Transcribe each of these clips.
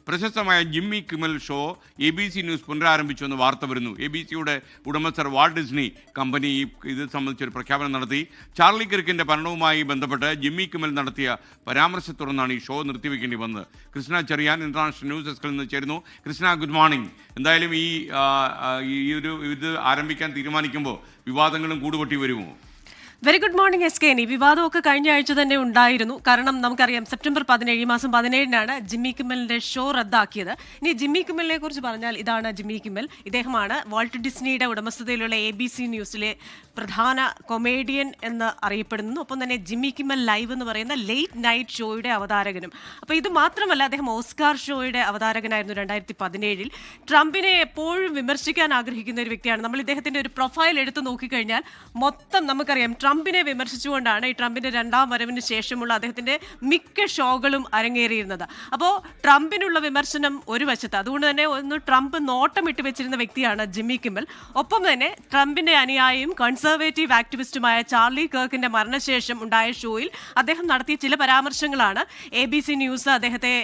പ്രശസ്തമായ Jimmy കിമൽ show ABC news പുനരാരംഭിച്ചുവെന്ന് വാർത്ത വരുന്നു. ABCയുടെ ഉടമസ്ഥർ വാൾട്ട് ഡിസ്നി കമ്പനി ഇത് സംബന്ധിച്ചൊരു പ്രഖ്യാപനം നടത്തി. ചാർലി കിർക്കിൻ്റെ മരണവുമായി ബന്ധപ്പെട്ട് ജിമ്മി കിമൽ നടത്തിയ പരാമർശത്തെ തുടർന്നാണ് ഈ ഷോ നിർത്തിവെക്കേണ്ടി വന്നത്. കൃഷ്ണ ചെറിയാൻ ഇന്റർനാഷണൽ ന്യൂസ് ഡെസ്കിൽ നിന്ന് ചേരുന്നു. Krishna, good morning. എന്തായാലും ഇത് ആരംഭിക്കാൻ തീരുമാനിക്കുമ്പോൾ വിവാദങ്ങളും കൂടുപൊട്ടി വരുമോ? Very good morning SK. ഈ വിവാദമൊക്കെ കഴിഞ്ഞ ആഴ്ച തന്നെ ഉണ്ടായിരുന്നു. കാരണം നമുക്കറിയാം സെപ്റ്റംബർ 17 ഈ മാസം 17-നാണ് ജിമ്മി കിമ്മലിന്റെ ഷോ റദ്ദാക്കിയത്. ഇനി ജിമ്മി കിമ്മലിനെ കുറിച്ച് പറഞ്ഞാൽ ഇതാണ് ജിമ്മി കിമ്മൽ. ഇദ്ദേഹമാണ് വാൾട്ട് ഡിസ്നിയുടെ ഉടമസ്ഥതയിലുള്ള ABC ന്യൂസിലെ പ്രധാന കൊമേഡിയൻ എന്ന് അറിയപ്പെടുന്നു. ഒപ്പം തന്നെ ജിമ്മി കിമ്മൽ ലൈവ് എന്ന് പറയുന്ന ലേറ്റ് നൈറ്റ് ഷോയുടെ അവതാരകനും. അപ്പോൾ ഇത് മാത്രമല്ല, അദ്ദേഹം ഓസ്കാർ ഷോയുടെ അവതാരകനായിരുന്നു 2017-ൽ. ട്രംപിനെ എപ്പോഴും വിമർശിക്കാൻ ആഗ്രഹിക്കുന്ന ഒരു വ്യക്തിയാണ്. നമ്മൾ ഇദ്ദേഹത്തിന്റെ ഒരു പ്രൊഫൈൽ എടുത്ത് നോക്കിക്കഴിഞ്ഞാൽ മൊത്തം നമുക്കറിയാം ട്രംപിനെ വിമർശിച്ചുകൊണ്ടാണ് ഈ ട്രംപിന്റെ രണ്ടാം വരവിന് ശേഷമുള്ള അദ്ദേഹത്തിന്റെ മിക്ക ഷോകളും അരങ്ങേറിയിരുന്നത്. അപ്പോൾ ട്രംപിനുള്ള വിമർശനം ഒരു വശത്ത്, അതുകൊണ്ട് തന്നെ ഒന്ന് ട്രംപ് നോട്ടമിട്ട് വെച്ചിരുന്ന വ്യക്തിയാണ് ജിമ്മി കിമ്മൽ. ഒപ്പം തന്നെ ട്രംപിന്റെ അനുയായിയും കൺസർവേറ്റീവ് ആക്ടിവിസ്റ്റുമായ ചാർലി കിർക്കിന്റെ മരണശേഷം ഉണ്ടായ ഷോയിൽ അദ്ദേഹം നടത്തിയ ചില പരാമർശങ്ങളാണ് ABC ന്യൂസ് അദ്ദേഹത്തെ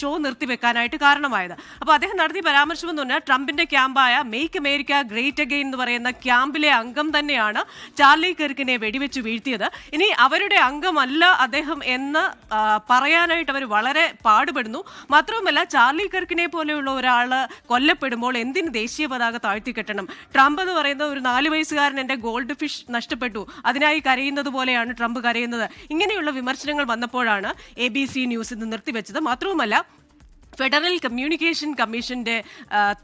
ഷോ നിർത്തിവെക്കാനായിട്ട് കാരണമായത്. അപ്പോൾ അദ്ദേഹം നടത്തിയ പരാമർശം എന്ന് പറഞ്ഞാൽ ട്രംപിന്റെ ക്യാമ്പായ മേക്ക് അമേരിക്ക ഗ്രേറ്റ് അഗെയിൻ എന്ന് പറയുന്ന ക്യാമ്പിലെ അംഗം തന്നെയാണ് ചാർലി കിർക്കിനെ വെടിവെച്ച് വീഴ്ത്തിയത്. ഇനി അവരുടെ അംഗമല്ല അദ്ദേഹം എന്ന് പറയാനായിട്ട് അവർ വളരെ പാടുപെടുന്നു. മാത്രവുമല്ല, ചാർലി കിർക്കിനെ പോലെയുള്ള ഒരാൾ കൊല്ലപ്പെടുമ്പോൾ എന്തിന് ദേശീയ പതാക താഴ്ത്തിക്കെട്ടണം? ട്രംപ് എന്ന് പറയുന്ന ഒരു 4 വയസ്സുകാരൻ എൻ്റെ ഗോൾഡ് ഫിഷ് നഷ്ടപ്പെട്ടു, അതിനായി കരയുന്നത് പോലെയാണ് ട്രംപ് കരയുന്നത്. ഇങ്ങനെയുള്ള വിമർശനങ്ങൾ വന്നപ്പോഴാണ് ABC ന്യൂസ് ഇത് നിർത്തിവെച്ചത്. മാത്രവുമല്ല, ഫെഡറൽ കമ്മ്യൂണിക്കേഷൻ കമ്മീഷന്റെ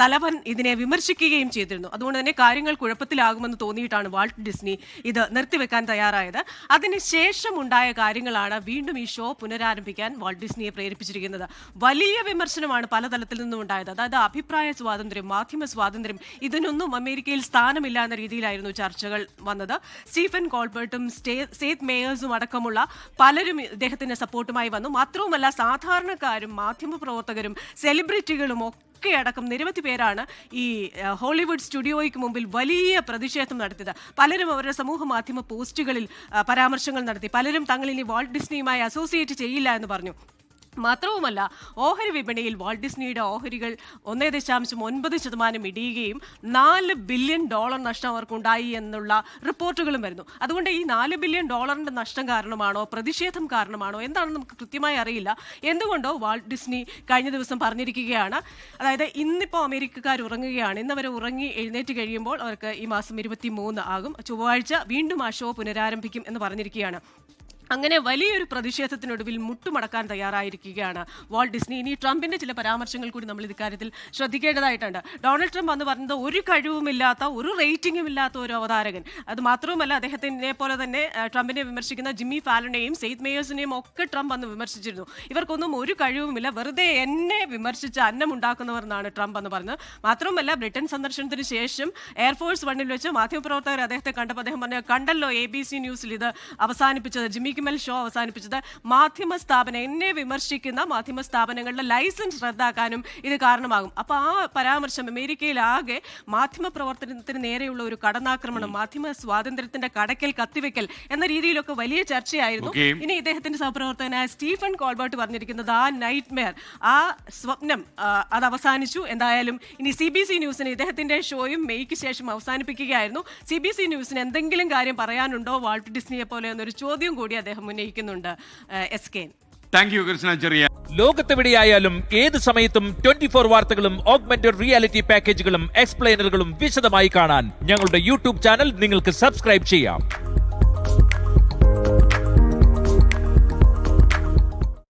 തലവൻ ഇതിനെ വിമർശിക്കുകയും ചെയ്തിരുന്നു. അതുകൊണ്ട് തന്നെ കാര്യങ്ങൾ കുഴപ്പത്തിലാകുമെന്ന് തോന്നിയിട്ടാണ് വാൾട്ട് ഡിസ്നി ഇത് നിർത്തിവെക്കാൻ തയ്യാറായത്. അതിനുശേഷം ഉണ്ടായ കാര്യങ്ങളാണ് വീണ്ടും ഈ ഷോ പുനരാരംഭിക്കാൻ വാൾട്ട് ഡിസ്നിയെ പ്രേരിപ്പിച്ചിരിക്കുന്നത്. വലിയ വിമർശനമാണ് പല തലത്തിൽ നിന്നും ഉണ്ടായത്. അതായത് അഭിപ്രായ സ്വാതന്ത്ര്യം, മാധ്യമ സ്വാതന്ത്ര്യം, ഇതിനൊന്നും അമേരിക്കയിൽ സ്ഥാനമില്ല എന്ന രീതിയിലായിരുന്നു ചർച്ചകൾ വന്നത്. സ്റ്റീഫൻ കോൾബർട്ടും സേത്ത് മേയേഴ്സും അടക്കമുള്ള പലരും ഇദ്ദേഹത്തിന്റെ സപ്പോർട്ടുമായി വന്നു. മാത്രവുമല്ല, സാധാരണക്കാരും മാധ്യമപ്രവർത്തകരും സെലിബ്രിറ്റികളും ഒക്കെ അടക്കം നിരവധി പേരാണ് ഈ ഹോളിവുഡ് സ്റ്റുഡിയോയ്ക്ക് മുമ്പിൽ വലിയ പ്രതിഷേധം നടത്തിയത്. പലരും അവരുടെ സമൂഹ മാധ്യമ പോസ്റ്റുകളിൽ പരാമർശങ്ങൾ നടത്തി. പലരും തങ്ങൾ ഇനി വാൾട്ട് ഡിസ്നിയുമായി അസോസിയേറ്റ് ചെയ്യില്ല എന്ന് പറഞ്ഞു. മാത്രവുമല്ല, ഓഹരി വിപണിയിൽ വാൾട്ട് ഡിസ്നിയുടെ ഓഹരികൾ 1.9% ഇടിയുകയും $4 ബില്യൺ നഷ്ടം അവർക്കുണ്ടായി എന്നുള്ള റിപ്പോർട്ടുകളും വരുന്നു. അതുകൊണ്ട് ഈ $4 ബില്യൺ നഷ്ടം കാരണമാണോ, പ്രതിഷേധം കാരണമാണോ, എന്താണെന്ന് നമുക്ക് കൃത്യമായി അറിയില്ല. എന്തുകൊണ്ടോ വാൾട്ട് ഡിസ്നി കഴിഞ്ഞ ദിവസം പറഞ്ഞിരിക്കുകയാണ്, അതായത് ഇന്നിപ്പോൾ അമേരിക്കക്കാർ ഉറങ്ങുകയാണ്, ഇന്നവരെ ഉറങ്ങി എഴുന്നേറ്റ് കഴിയുമ്പോൾ അവർക്ക് ഈ മാസം 23 ആകും, ചൊവ്വാഴ്ച വീണ്ടും ആ ഷോ പുനരാരംഭിക്കും എന്ന് പറഞ്ഞിരിക്കുകയാണ്. അങ്ങനെ വലിയൊരു പ്രതിഷേധത്തിനൊടുവിൽ മുട്ടുമടക്കാൻ തയ്യാറായിരിക്കുകയാണ് വാൾട്ട് ഡിസ്നി. ഇനി ട്രംപിന്റെ ചില പരാമർശങ്ങൾ കൂടി നമ്മൾ ഇക്കാര്യത്തിൽ ശ്രദ്ധിക്കേണ്ടതായിട്ടുണ്ട്. ഡൊണാൾഡ് ട്രംപ് എന്ന് പറയുന്നത് ഒരു കഴിവുമില്ലാത്ത, ഒരു റേറ്റിംഗും ഇല്ലാത്ത ഒരു അവതാരകൻ. അത് മാത്രവുമല്ല, അദ്ദേഹത്തിനെ പോലെ തന്നെ ട്രംപിനെ വിമർശിക്കുന്ന ജിമ്മി ഫാലനെയും സെയ്ത്ത് മേയേഴ്സിനെയും ഒക്കെ ട്രംപ് അന്ന് വിമർശിച്ചിരുന്നു. ഇവർക്കൊന്നും ഒരു കഴിവുമില്ല, വെറുതെ എന്നെ വിമർശിച്ച് അന്നമുണ്ടാക്കുന്നവർ എന്നാണ് ട്രംപ് എന്ന് പറഞ്ഞത്. മാത്രവുമല്ല, ബ്രിട്ടൻ സന്ദർശനത്തിന് ശേഷം എയർഫോഴ്സ് വണ്ണിൽ വെച്ച് മാധ്യമപ്രവർത്തകർ അദ്ദേഹത്തെ കണ്ടപ്പോൾ അദ്ദേഹം പറഞ്ഞു, കണ്ടല്ലോ ABC ന്യൂസിൽ ഇത് അവസാനിപ്പിച്ചത്, ജിമ്മി കിമ്മൽ ഷോ അവസാനിപ്പിച്ചത് മാധ്യമ സ്ഥാപനം, എന്നെ വിമർശിക്കുന്ന മാധ്യമ സ്ഥാപനങ്ങളുടെ ലൈസൻസ് റദ്ദാക്കാനും ഇത് കാരണമാകും. അപ്പോൾ ആ പരാമർശം അമേരിക്കയിലാകെ മാധ്യമ പ്രവർത്തനത്തിന് നേരെയുള്ള ഒരു കടന്നാക്രമണം, മാധ്യമ സ്വാതന്ത്ര്യത്തിന്റെ കടക്കൽ കത്തിവെക്കൽ എന്ന രീതിയിലൊക്കെ വലിയ ചർച്ചയായിരുന്നു. ഇനി ഇദ്ദേഹത്തിന്റെ സഹപ്രവർത്തകനായ സ്റ്റീഫൻ കോൾബർട്ട് പറഞ്ഞിരിക്കുന്നത് ആ നൈറ്റ്മെയർ, ആ സ്വപ്നം അത് അവസാനിച്ചു. എന്തായാലും ഇനി CBC ന്യൂസിന് ഇദ്ദേഹത്തിന്റെ ഷോയും മെയ്ക്ക് ശേഷം അവസാനിപ്പിക്കുകയായിരുന്നു. CBC ന്യൂസിന് എന്തെങ്കിലും കാര്യം പറയാനുണ്ടോ വാൾട്ട് ഡിസ്നിയെ പോലെ എന്നൊരു ചോദ്യം കൂടി അദ്ദേഹം ഉന്നയിക്കുന്നുണ്ട്. SK. താങ്ക് യു കൃഷ്ണ ചെറിയ. ലോകത്തെവിടെയായാലും ഏത് സമയത്തും 24 വാർത്തകളും ഓഗ്മെന്റഡ് റിയാലിറ്റി പാക്കേജുകളും എക്സ്പ്ലെയിനറുകളും വിശദമായി കാണാൻ ഞങ്ങളുടെ YouTube ചാനൽ നിങ്ങൾക്ക് സബ്സ്ക്രൈബ് ചെയ്യാം.